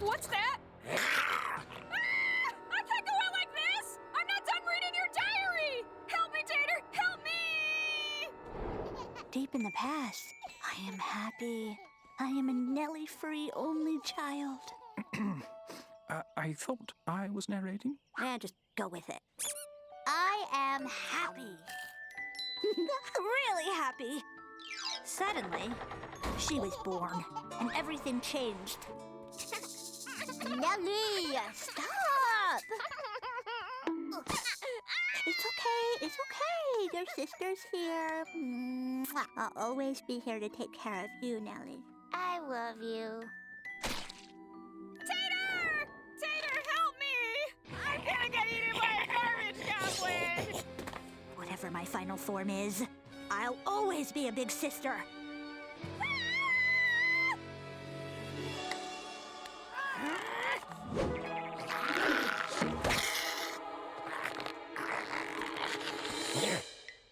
What's that? Ah! I can't go out like this! I'm not done reading your diary! Help me, Tater! Help me! Deep in the past, I am happy. I am a Nelly-free only child. I thought I was narrating. Just go with it. I am happy. Really happy. Suddenly, she was born, and everything changed. Nelly, stop! It's okay. Your sister's here. I'll always be here to take care of you, Nelly. I love you. Tater! Tater, help me! I'm gonna get eaten by a garbage goblin! Whatever my final form is, I'll always be a big sister.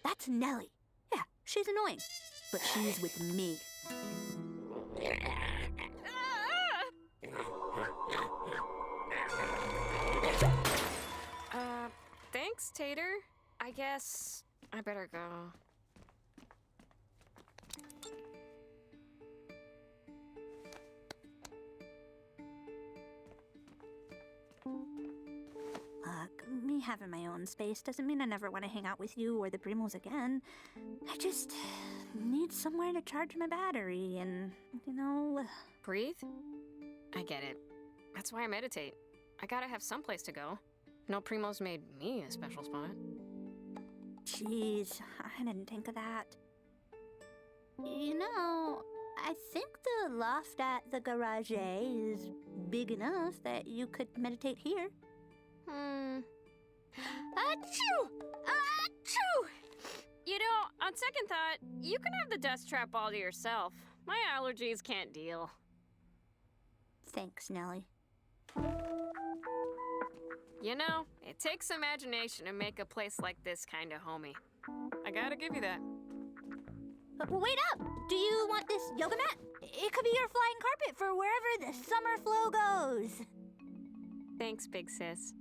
That's Nelly. Yeah, she's annoying, but she's with me. Thanks, Tater. I guess I better go. Look, me having my own space doesn't mean I never want to hang out with you or the Trimos again. I just need somewhere to charge my battery and, Breathe? I get it. That's why I meditate. I gotta have someplace to go. No Trimos made me a special spot. Jeez, I didn't think of that. I think the loft at the garage is big enough that you could meditate here. Achoo! Achoo! On second thought, you can have the dust trap all to yourself. My allergies can't deal. Thanks, Nelly. It takes imagination to make a place like this kind of homey. I gotta give you that. But wait up! Do you want this yoga mat? It could be your flying carpet for wherever the summer flow goes. Thanks, big sis.